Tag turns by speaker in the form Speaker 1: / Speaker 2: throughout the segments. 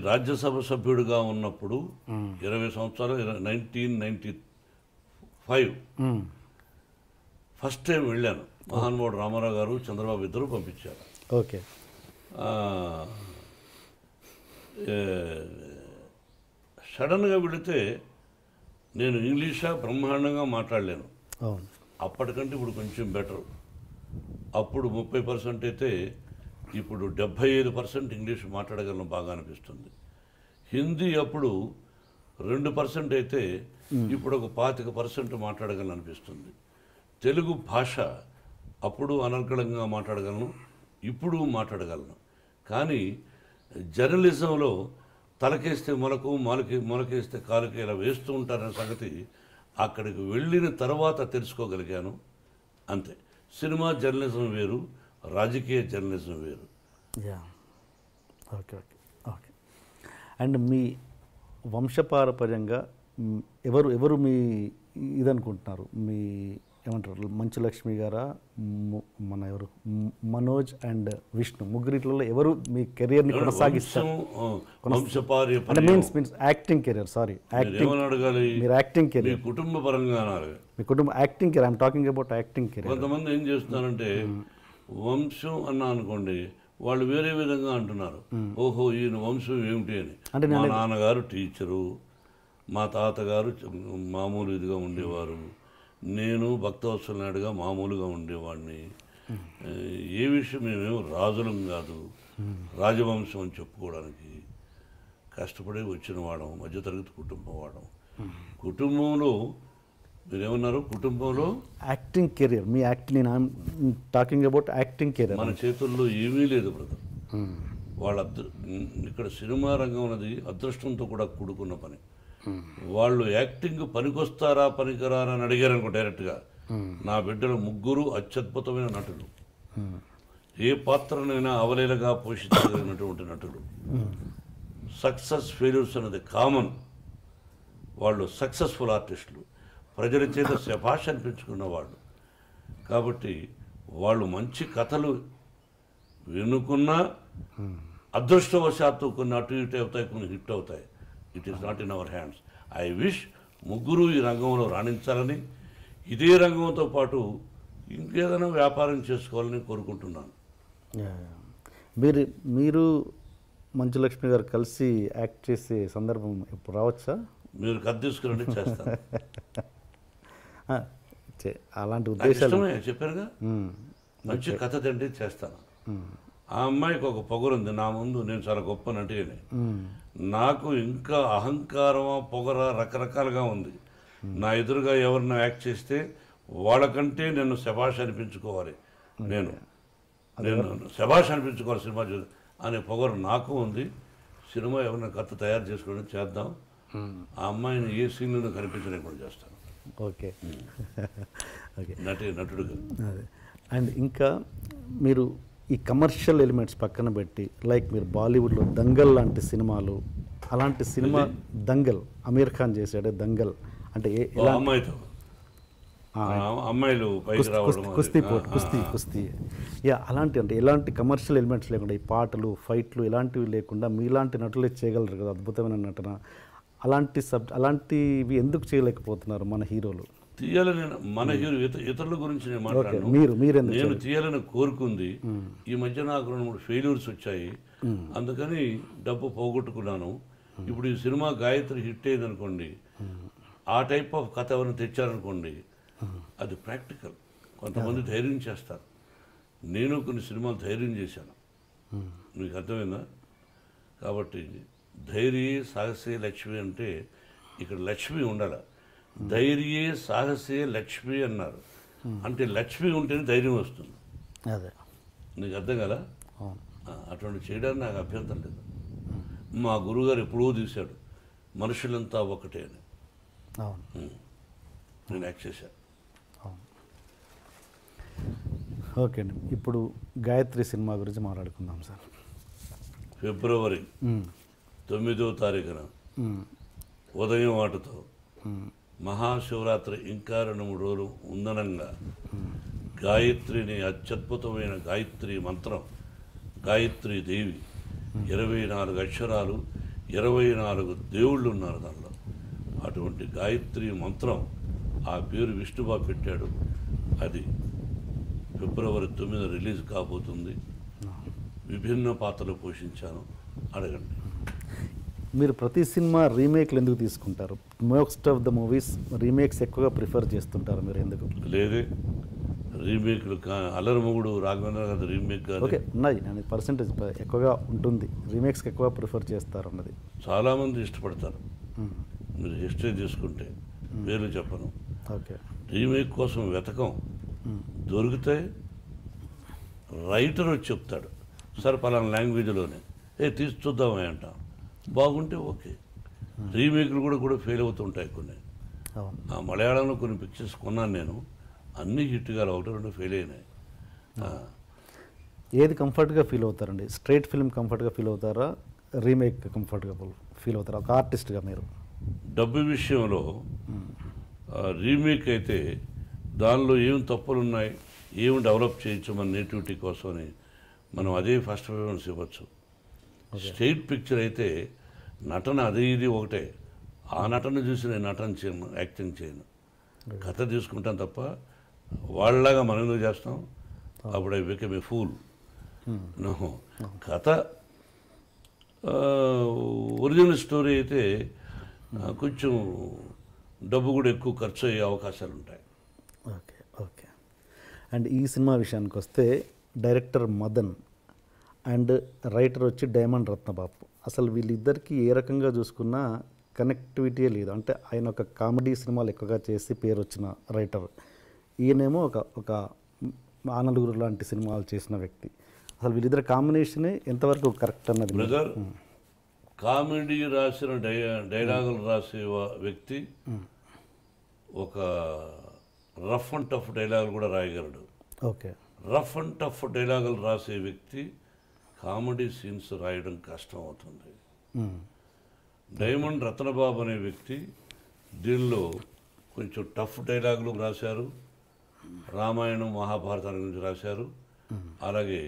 Speaker 1: రాజ్యసభ సభ్యుడిగా ఉన్నప్పుడు 20 సంవత్సరాలు 1995 ఫస్ట్ టైం వెళ్ళాను. మహానుభావుడు రామారావు గారు, చంద్రబాబు ఇద్దరు పంపించారు.
Speaker 2: ఓకే.
Speaker 1: సడన్గా వెళితే నేను ఇంగ్లీషా బ్రహ్మాండంగా మాట్లాడలేను. అప్పటికంటే ఇప్పుడు కొంచెం బెటర్. అప్పుడు 30% అయితే ఇప్పుడు 75% ఇంగ్లీష్ మాట్లాడగలను బాగా అనిపిస్తుంది. హిందీ అప్పుడు 2% అయితే ఇప్పుడు ఒక 25% మాట్లాడగలను అనిపిస్తుంది. తెలుగు భాష అప్పుడు అనర్గళంగా మాట్లాడగలను, ఇప్పుడు మాట్లాడగలను. కానీ జర్నలిజంలో తలకేస్తే మొలకు, మొలకేస్తే కాలుకి ఇలా వేస్తూ ఉంటారనే సంగతి అక్కడికి వెళ్ళిన తర్వాత తెలుసుకోగలిగాను. అంతే. సినిమా జర్నలిజం వేరు, రాజకీయ జర్నలిజం వేరు.
Speaker 2: Okay okay okay. అండ్ మీ వంశపారపర్యంగా ఎవరు మీ ఇదనుకుంటున్నారు? మీ ఏమంటారు, మంచు లక్ష్మి గారా, మన ఎవరు మనోజ్ అండ్ విష్ణు, ముగ్గురిట్లో ఎవరు మీ కెరియర్ని కొనసాగిస్తారు? Means acting career. Sorry, acting. మీరు యాక్టింగ్ కెరియర్,
Speaker 1: కుటుంబ పరంగా
Speaker 2: మీ కుటుంబం acting career. I'm talking about acting career.
Speaker 1: కొంతమంది ఏం చేస్తున్నారంటే వంశం అన్నా అనుకోండి, వాళ్ళు వేరే విధంగా అంటున్నారు. ఓహో, ఈయన వంశం ఏమిటి అని. అంటే మా నాన్నగారు టీచరు, మా తాతగారు మామూలు ఇదిగా ఉండేవారు, నేను భక్తవత్సల నాయుడుగా మామూలుగా ఉండేవాడిని. ఏ విషయం మేమేమో రాజులం కాదు, రాజవంశం అని చెప్పుకోవడానికి కష్టపడి వచ్చిన వాడం, మధ్యతరగతి కుటుంబం వాడం. కుటుంబంలో మీరేమన్నారు? కుటుంబంలో
Speaker 2: యాక్టింగ్ కెరియర్, మీ యాక్టింగ్. నేను టాకింగ్ అబౌట్ యాక్టింగ్ కెరియర్.
Speaker 1: మన చేతుల్లో ఏమీ లేదు బ్రదర్. వాళ్ళ ఇక్కడ సినిమా రంగం అనేది అదృష్టంతో కూడా కూడుకున్న పని. వాళ్ళు యాక్టింగ్ పనికొస్తారా పనికిరారా అని అడిగారు అనుకో డైరెక్ట్గా. నా బిడ్డలు ముగ్గురు అత్యద్భుతమైన నటులు, ఏ పాత్రనైనా అవలీలగా పోషించగలిగినటువంటి నటులు. సక్సెస్ ఫెయిల్యూర్స్ అనేది కామన్. వాళ్ళు సక్సెస్ఫుల్ ఆర్టిస్టులు, ప్రజల చేత శభాష్ అనిపించుకున్న వాళ్ళు. కాబట్టి వాళ్ళు మంచి కథలు వినుకున్నా అదృష్టవశాత్తు కొన్ని అటు ఇటు అవుతాయి, కొన్ని హిట్ అవుతాయి. It is not in our hands. I wish ముగ్గురు ఈ రంగంలో రాణించాలని, ఇదే రంగంతో పాటు ఇంకేదైనా వ్యాపారం చేసుకోవాలని కోరుకుంటున్నాను.
Speaker 2: మీరు మంచు లక్ష్మి గారు కలిసి యాక్ట్ చేసే సందర్భం ఇప్పుడు రావచ్చా?
Speaker 1: మీరు కథ తీసుకురండి, చేస్తాను.
Speaker 2: అలాంటి ఉద్దేశాలు
Speaker 1: చెప్పారుగా. మంచి కథ తండ్రి చేస్తాను. ఆ అమ్మాయికి ఒక పొగరుంది నా ముందు, నేను చాలా గొప్ప నటి అని. నాకు ఇంకా అహంకారమా పొగర రకరకాలుగా ఉంది. నా ఎదురుగా ఎవరినో యాక్ట్ చేస్తే వాళ్ళకంటే నేను శభాష్ అనిపించుకోవాలి, నేను శభాష్ అనిపించుకోవాలి సినిమా అనే పొగరు నాకు ఉంది. సినిమా ఎవరైనా కథ తయారు చేసుకోవడం చేద్దాం. ఆ అమ్మాయిని ఏ సీన్లో కనిపించడం కూడా చేస్తాను.
Speaker 2: Okay okay.
Speaker 1: నటుడుగా.
Speaker 2: అండ్ ఇంకా మీరు ఈ కమర్షియల్ ఎలిమెంట్స్ పక్కన పెట్టి, లైక్ మీరు బాలీవుడ్లో దంగల్ లాంటి సినిమాలు, అలాంటి సినిమా దంగల్ అమీర్ ఖాన్ చేశాడు. దంగల్ అంటే
Speaker 1: అమ్మాయిలు
Speaker 2: కుస్తీ అలాంటి, అంటే ఎలాంటి కమర్షియల్ ఎలిమెంట్స్ లేకుండా, ఈ పాటలు ఫైట్లు ఇలాంటివి లేకుండా మీలాంటి నటులే చేయగలరు కదా, అద్భుతమైన నటన. అలాంటివి ఎందుకు చేయలేకపోతున్నారు మన హీరోలు?
Speaker 1: తీయాలని మన హీరో ఇతరుల గురించి నేను మాట్లాడను. నేను తీయాలని కోరుకుంది. ఈ మధ్య నాకు 2-3 ఫెయిల్యూర్స్ వచ్చాయి, అందుకని డబ్బు పోగొట్టుకున్నాను. ఇప్పుడు ఈ సినిమా గాయత్రి హిట్ అయింది అనుకోండి, ఆ టైప్ ఆఫ్ కథ ఎవరైనా తెచ్చారనుకోండి, అది ప్రాక్టికల్. కొంతమంది ధైర్యం చేస్తారు. నేను కొన్ని సినిమాలు ధైర్యం చేశాను, మీకు అర్థమైందా? కాబట్టి ధైర్యే సాహసే లక్ష్మి అంటే ఇక్కడ లక్ష్మి ఉండాలి. ధైర్యే సాహసే లక్ష్మి అన్నారు అంటే లక్ష్మి ఉంటేనే ధైర్యం వస్తుంది.
Speaker 2: అదే
Speaker 1: నీకు అర్థం కదా? అటువంటి చేయడానికి నాకు అభ్యంతరం లేదు. మా గురువుగారు ఎప్పుడూ తీశాడు మనుషులంతా ఒకటే అని. నేను యాక్ట్ చేశాను.
Speaker 2: ఓకే అండి, ఇప్పుడు గాయత్రి సినిమా గురించి మాట్లాడుకుందాం సార్.
Speaker 1: ఫిబ్రవరి 9వ తారీఖున ఉదయం వాటితో మహాశివరాత్రి ఇంకా 2-3 రోజులు ఉందనంగా గాయత్రిని, అత్యద్భుతమైన గాయత్రి మంత్రం, గాయత్రి దేవి 24 అక్షరాలు 24 దేవుళ్ళు ఉన్నారు దానిలో. అటువంటి గాయత్రి మంత్రం ఆ పేరు విష్ణుబాబు పెట్టాడు. అది ఫిబ్రవరి 9 రిలీజ్ కాబోతుంది. విభిన్న పాత్రలు పోషించాను. అడగండి.
Speaker 2: మీరు ప్రతి సినిమా రీమేక్లు ఎందుకు తీసుకుంటారు? Most of the movies remakes ఎక్కువగా ప్రిఫర్ చేస్తుంటారు మీరు ఎందుకు?
Speaker 1: లేదే రీమేక్లు అల్లరిమొగుడు రాఘవేంద్ర గారి రీమేక్ కానీ
Speaker 2: ఓకే ఉన్నాయి, నేను పర్సెంటేజ్ ఎక్కువగా ఉంటుంది, రీమేక్స్కి ఎక్కువ ప్రిఫర్ చేస్తారు అన్నది.
Speaker 1: చాలామంది ఇష్టపడతారు. మీరు హిస్టరీ తీసుకుంటే పేర్లు చెప్పను,
Speaker 2: ఓకే
Speaker 1: రీమేక్ కోసం వెతకం, దొరికితే రైటర్ వచ్చి చెప్తాడు, సరే పలానా లాంగ్వేజ్లోనే తీసి చూద్దామే అంట, బాగుంటే ఓకే. రీమేక్లు కూడా ఫెయిల్ అవుతుంటాయి కొన్ని.
Speaker 2: అవును.
Speaker 1: ఆ మలయాళంలో కొన్ని పిక్చర్స్ కొన్నాను నేను, అన్నీ హిట్గా 1-2 ఫెయిల్ అయినాయి.
Speaker 2: ఏది కంఫర్ట్గా ఫీల్ అవుతారండి? స్ట్రైట్ ఫిల్మ్ కంఫర్ట్గా ఫీల్ అవుతారా, రీమేక్ కంఫర్ట్గా ఫీల్ అవుతారా ఒక ఆర్టిస్ట్గా మీరు?
Speaker 1: డబ్బు విషయంలో రీమేక్ అయితే దానిలో ఏం తప్పులు ఉన్నాయి, ఏం డెవలప్ చేయొచ్చు మన నేటివిటీ కోసమని మనం అదే ఫస్ట్ ప్రిఫరెన్స్ ఇవ్వచ్చు. స్ట్రైట్ పిక్చర్ అయితే నటన అదే ఇది ఒకటే, ఆ నటన చూసి నేను నటన చేయను, యాక్టింగ్ చేయను, కథ తీసుకుంటాను తప్ప వాళ్ళలాగా మనం ఎందుకు చేస్తాం. అప్పుడు I become a fool. No, కథ ఒరిజినల్ స్టోరీ అయితే కొంచెం డబ్బు కూడా ఎక్కువ ఖర్చు అయ్యే అవకాశాలు ఉంటాయి.
Speaker 2: Okay okay. అండ్ ఈ సినిమా విషయానికి వస్తే డైరెక్టర్ మదన్ అండ్ రైటర్ వచ్చి డైమండ్ రత్నబాబు, అసలు వీళ్ళిద్దరికీ ఏ రకంగా చూసుకున్నా కనెక్టివిటీ లేదు. అంటే ఆయన ఒక కామెడీ సినిమాలు ఎక్కువగా చేసి పేరు వచ్చిన రైటర్, ఈయనేమో ఒక ఆ నలుగురు లాంటి సినిమాలు చేసిన వ్యక్తి. అసలు వీళ్ళిద్దరు కాంబినేషనే ఎంతవరకు కరెక్ట్ అన్నది?
Speaker 1: బ్రదర్, కామెడీ రాసిన డైలాగులు రాసే వ్యక్తి ఒక రఫ్ అండ్ టఫ్ డైలాగులు కూడా రాయగలడు.
Speaker 2: ఓకే.
Speaker 1: రఫ్ అండ్ టఫ్ డైలాగులు రాసే వ్యక్తి కామెడీ సీన్స్ రాయడం కష్టం అవుతుంది. డైమండ్ రత్నబాబు అనే వ్యక్తి దీనిలో కొంచెం టఫ్ డైలాగులు రాశారు, రామాయణం మహాభారతాల గురించి రాశారు, అలాగే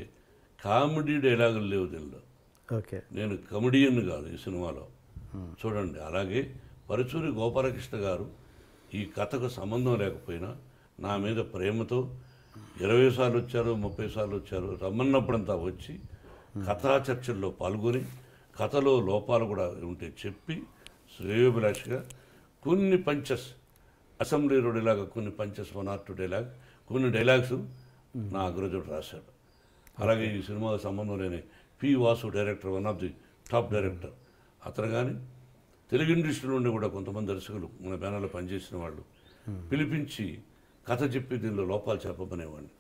Speaker 1: కామెడీ డైలాగులు లేవు దీనిలో.
Speaker 2: ఓకే.
Speaker 1: నేను కమెడియన్ కాదు ఈ సినిమాలో, చూడండి. అలాగే పరుచూరి గోపాలకృష్ణ గారు ఈ కథకు సంబంధం లేకపోయినా నా మీద ప్రేమతో 20 సార్లు వచ్చారు, 30 సార్లు వచ్చారు, రమ్మన్నప్పుడంతా వచ్చి కథా చర్చల్లో పాల్గొని కథలో లోపాలు కూడా ఉంటే చెప్పి శ్రేయోభిలాషిగా కొన్ని పంచెస్, అసెంబ్లీ రోడ్లాగా కొన్ని పంచెస్, 1 or 2 డైలాగ్, కొన్ని డైలాగ్స్ నా అగ్రజుడు రాశాడు. అలాగే ఈ సినిమాకు సంబంధం లేని P Vasu director, one of the top director అతను. కానీ తెలుగు ఇండస్ట్రీ నుండి కూడా కొంతమంది దర్శకులు మన బ్యానర్లో పనిచేసిన వాళ్ళు పిలిపించి కథ చెప్పి దీనిలో లోపాలు చెప్పమనేవాడిని.